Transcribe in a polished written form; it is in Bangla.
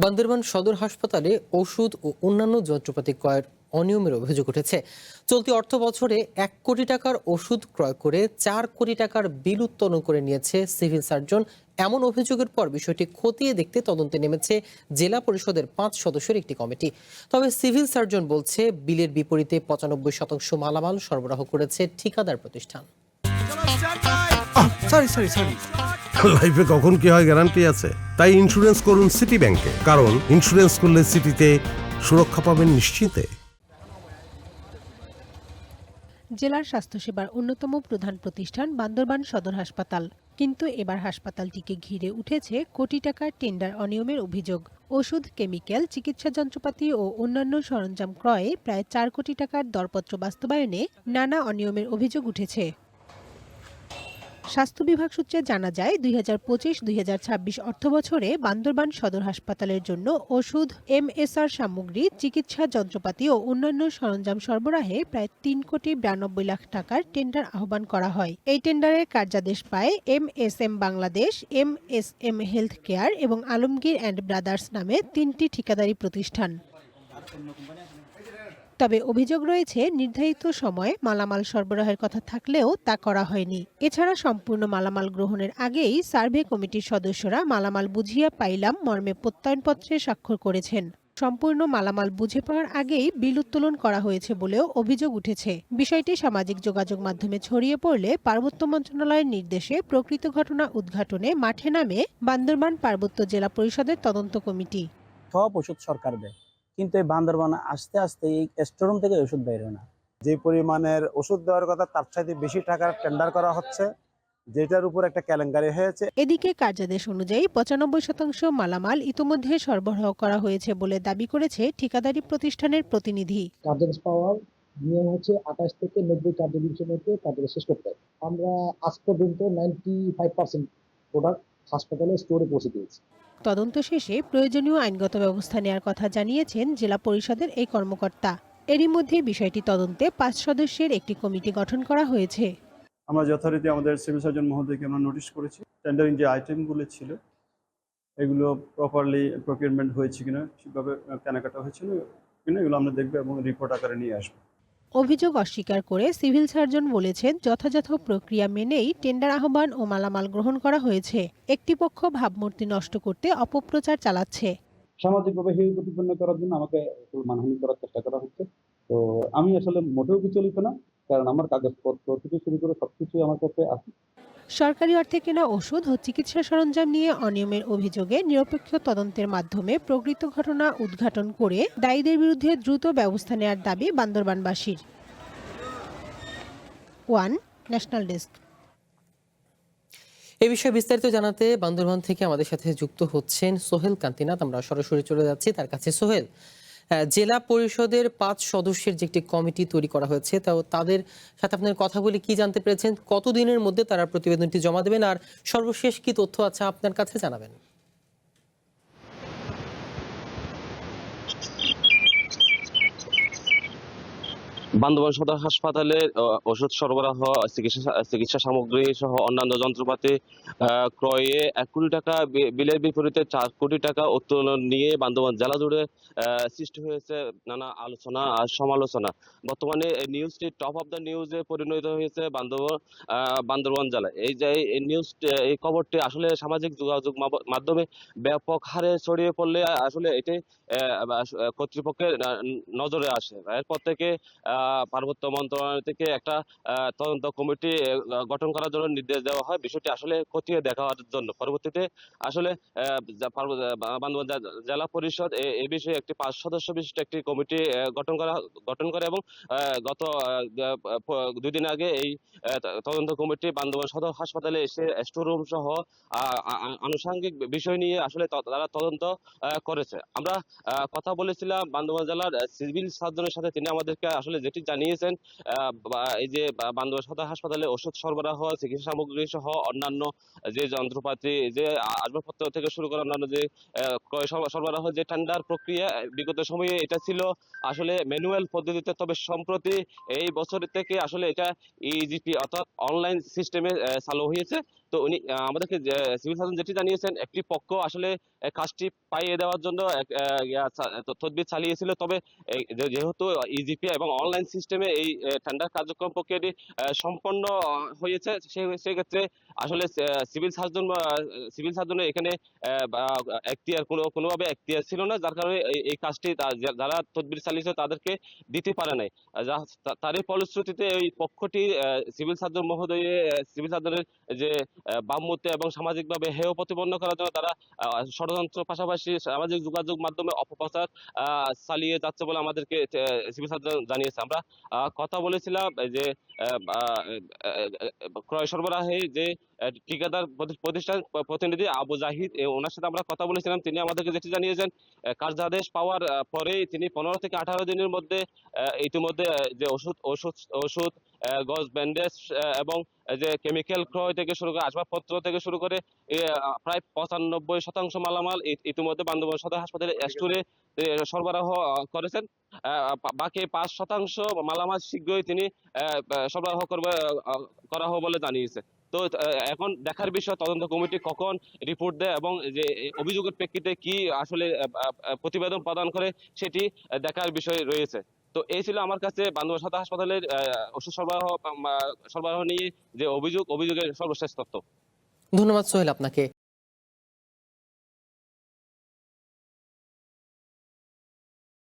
বান্দরবান সদর হাসপাতালে ওষুধ ও অন্যান্য যন্ত্রপাতি ক্রয়ের অনিয়মের অভিযোগ উঠেছে। চলতি অর্থ বছরে 1 কোটি টাকার ওষুধ ক্রয় করে 4 কোটি টাকার বিল উত্তোলন করে নিয়েছে সিভিল সার্জন। এমন অভিযোগের পর বিষয়টি খতিয়ে দেখতে তদন্তে নেমেছে জেলা পরিষদের 5 সদস্যের একটি কমিটি। তবে সিভিল সার্জন বলছে, বিলের বিপরীতে 95% মালামাল সরবরাহ করেছে ঠিকাদার প্রতিষ্ঠান। লাইফে কখন কি হয় গ্যারান্টি আছে? তাই ইন্স্যুরেন্স করুন সিটি ব্যাংকে, কারণ ইন্স্যুরেন্স করলে সিটিতে সুরক্ষা পাবেন নিশ্চিন্তে। জেলার স্বাস্থ্যসেবার অন্যতম প্রধান প্রতিষ্ঠান বান্দরবান সদর হাসপাতাল, কিন্তু এবার হাসপাতালটিকে ঘিরে উঠেছে কোটি টাকার টেন্ডার অনিয়মের অভিযোগ। ওষুধ, কেমিক্যাল, চিকিৎসা যন্ত্রপাতি ও অন্যান্য সরঞ্জাম ক্রয়ে প্রায় 4 কোটি টাকার দরপত্র বাস্তবায়নে নানা অনিয়মের অভিযোগ উঠেছে। স্বাস্থ্য বিভাগ সূত্রে জানা যায়, 2025-2026 অর্থবছরে বান্দরবান সদর হাসপাতালের জন্য ওষুধ, MSR সামগ্রী, চিকিৎসা যন্ত্রপাতি ও অন্যান্য সরঞ্জাম সরবরাহে প্রায় 3,92 লাখ টাকার টেন্ডার আহ্বান করা হয়। এই টেন্ডারের কার্যাদেশ পায় MSM Bangladesh, MSM health care এবং আলমগীর অ্যান্ড ব্রাদার্স নামে 3টি ঠিকাদারি প্রতিষ্ঠান। তবে অভিযোগ রয়েছে, নির্ধারিত সময়ে মালামাল সরবরাহের কথা থাকলেও তা করা হয়নি। এছাড়া সম্পূর্ণ মালামাল গ্রহণের আগেই সার্ভে কমিটির সদস্যরা মালামাল বুঝিয়া পাইলাম মর্মে প্রত্যয়নপত্রে স্বাক্ষর করেছেন। সম্পূর্ণ মালামাল বুঝে পাওয়ার আগেই বিল উত্তোলন করা হয়েছে বলেও অভিযোগ উঠেছে। বিষয়টি সামাজিক যোগাযোগ মাধ্যমে ছড়িয়ে পড়লে পার্বত্য মন্ত্রণালয়ের নির্দেশে প্রকৃত ঘটনা উদ্ঘাটনে মাঠে নামে বান্দরবান পার্বত্য জেলা পরিষদের তদন্ত কমিটি। সব ওষুধ সরকার দেয়, কিন্তু এই বান্দরবান আস্তে আস্তে এই স্টোররুম থেকে ওষুধ বের হয় না। যে পরিমাণের ওষুধ দেওয়ার কথা তার চাইতে বেশি টাকার টেন্ডার করা হচ্ছে, যেটার উপর একটা কেলেঙ্কারি হয়েছে। এদিকে কার্যাদেশ অনুযায়ী 95% মালামাল ইতোমধ্যে সরবরাহ করা হয়েছে বলে দাবি করেছে ঠিকাদারি প্রতিষ্ঠানের প্রতিনিধি। কার্যাদেশ পাওয়ার নিয়ম হচ্ছে 28 থেকে 90 কার্যদিবসের মধ্যে কার্যাদেশ শেষ করতে হবে। আমরা আজ পর্যন্ত 95% প্রোডাক্ট হাসপাতালে স্টোরে পৌঁছে দিয়েছি। তদন্ত শেষে প্রয়োজনীয় আইনগত ব্যবস্থা নেওয়ার কথা জানিয়েছেন জেলা পরিষদের এই কর্মকর্তা। এরই মধ্যে বিষয়টি তদন্তে 5 সদস্যের একটি কমিটি গঠন করা হয়েছে। আমরা যথারীতি আমাদের সিভিল সার্জন মহোদয়কে আমরা নোটিশ করেছি, টেন্ডারিং যে আইটেমগুলো ছিল এগুলো প্রপারলি প্রকিউরমেন্ট হয়েছে কিনা, ঠিকভাবে কেনাকাটা হয়েছিল কিনা, এগুলো আমরা দেখবো এবং রিপোর্ট আকারে নিয়ে আসবো। অভিযোগ অস্বীকার করে সিভিল সার্জন বলেছেন, যথাযথ প্রক্রিয়া মেনেই টেন্ডার আহ্বান ও মালামাল গ্রহণ করা হয়েছে। একটি পক্ষ ভাবমূর্তি নষ্ট করতে অপপ্রচার চালাচ্ছে। সামাজিকভাবে হেয় প্রতিপন্ন করার জন্য আমাকে মানহানি করার চেষ্টা করা হচ্ছে। তো আমি আসলে মোটেও বিচলিত না, কারণ আমার কাগজপত্র থেকে শুরু করে সবকিছু আমার কাছে আছে। সরকারি অর্থে কেনা ওষুধ ও চিকিৎসা সরঞ্জাম নিয়ে অনিয়মের অভিযোগে নিরপেক্ষ তদন্তের মাধ্যমে প্রকৃত ঘটনা উদ্ঘাটন করে দায়ীদের বিরুদ্ধে দ্রুত ব্যবস্থা নেওয়ার দাবি বান্দরবানবাসীর। One national desk. এ বিষয়ে বিস্তারিত জানাতে বান্দরবান থেকে আমাদের সাথে যুক্ত হচ্ছেন সোহেল কান্তিনাথ। আমরা সরাসরি চলে যাচ্ছি তার কাছে। সোহেল, জেলা পরিষদের 5 সদস্যের যে একটি কমিটি তৈরি করা হয়েছে, তাদের সাথে আপনার কথা বলে কি জানতে পেরেছেন? কতদিনের মধ্যে তারা প্রতিবেদনটি জমা দেবেন, আর সর্বশেষ কি তথ্য আছে আপনার কাছে জানাবেন? বান্দরবান সদর হাসপাতালে ওষুধ সরবরাহ, চিকিৎসা সামগ্রী সহ অন্যান্য যন্ত্রপাতি ক্রয়ে 1 কোটি টাকা বিলের বিপরীতে 4 কোটি টাকা উত্তোলন নিয়ে বান্দরবান জেলা জুড়ে সৃষ্টি হয়েছে নানা আলোচনা আর সমালোচনা। বর্তমানে নিউজটি টপ অফ দ্য নিউজে পরিণত হয়েছে বান্দরবান জেলায়। এই খবরটি আসলে সামাজিক যোগাযোগ মাধ্যমে ব্যাপক হারে ছড়িয়ে পড়লে আসলে এটি কর্তৃপক্ষের নজরে আসে। এরপর থেকে পার্বত্য মন্ত্রণালয় থেকে একটা তদন্ত কমিটি গঠন করার জন্য নির্দেশ দেওয়া হয়, বিষয়টি আসলে খতিয়ে দেখার জন্য। পরবর্তীতে আসলে বান্দরবান জেলা পরিষদ এই বিষয়ে একটি 5 সদস্য বিশিষ্ট একটি কমিটি গঠন করে এবং গত 2 দিন আগে এই তদন্ত কমিটি বান্দরবান সদর হাসপাতালে এসে স্টোররুম সহ আনুষঙ্গিক বিষয় নিয়ে আসলে তারা তদন্ত করেছে। আমরা কথা বলেছিলাম বান্দরবান জেলার সিভিল সার্জনের সাথে, তিনি আমাদেরকে আসলে যেটি জানিয়েছেন, এই যে বান্দরবান সদর হাসপাতালে ওষুধ সরবরাহ, চিকিৎসা সামগ্রী সহ অন্যান্য যে যন্ত্রপাতি, যে আসবাবপত্র থেকে শুরু করে অন্যান্য যে সরবরাহ যে টেন্ডার প্রক্রিয়া, বিগত সময়ে এটা ছিল আসলে ম্যানুয়াল পদ্ধতিতে। তবে সম্প্রতি এই বছর থেকে আসলে এটা ইজিপি অর্থাৎ অনলাইন সিস্টেমে চালু হয়েছে। তো উনি আমাদেরকে সিভিল সার্জন যেটি জানিয়েছেন, একটি পক্ষ আসলে কাজটি পাইয়ে দেওয়ার জন্য তদবির চালিয়েছিল, তবে যেহেতু ইজিপি এবং অনলাইন সিস্টেমে এই টেন্ডার কার্যক্রম প্রক্রিয়াটি সম্পন্ন হয়েছে, সেক্ষেত্রে আসলে সিভিল সার্জনের এখানে এখতিয়ার কোনোভাবে এখতিয়ার ছিল না, যার কারণে এই কাজটি যারা তদবির চালিয়েছে তাদেরকে দিতে পারে নাই। তারই ফলশ্রুতিতে এই পক্ষটি সিভিল সার্জনের যে বামমূর্তি এবং সামাজিকভাবে হেয় প্রতিপন্ন করার জন্য তারা ষড়যন্ত্র পাশাপাশি সামাজিক যোগাযোগ মাধ্যমে অপপ্রচার চালিয়ে যাচ্ছে বলে আমাদেরকে সিভিল সার্জন জানিয়েছে। আমরা কথা বলেছিলাম যে ক্রয় সরবরাহে যে ঠিকাদার প্রতিষ্ঠান প্রতিনিধি আবু জাহিদ, ওনার সাথে আমরা কথা বলেছিলাম। তিনি আমাদেরকে যেটি জানিয়েছেন, কার্যাদেশ পাওয়ার পরেই তিনি 15 থেকে 18 দিনের মধ্যে ইতিমধ্যে যে ওষুধ গজ, ব্যান্ডেজ এবং যে কেমিক্যাল ক্রয় থেকে শুরু করে আসবাবপত্র থেকে শুরু করে প্রায় 95% মালামাল ইতিমধ্যে বান্দরবান সদর হাসপাতালের স্টোরে সরবরাহ করেছেন। বাকি 5% মালামাল শীঘ্রই তিনি সরবরাহ করা হবে বলে জানিয়েছে। তো এখন দেখার বিষয় তদন্ত কমিটি কখন রিপোর্ট দেয় এবং যে অভিযোগের প্রেক্ষিতে কি আসলে প্রতিবেদন প্রদান করে সেটি দেখার বিষয় রয়েছে। তো এই ছিল আমার কাছে বান্দরবান সদর হাসপাতালের ওষুধ সরবরাহ নিয়ে যে অভিযোগের সর্বশেষ তথ্য। ধন্যবাদ সোহেল আপনাকে।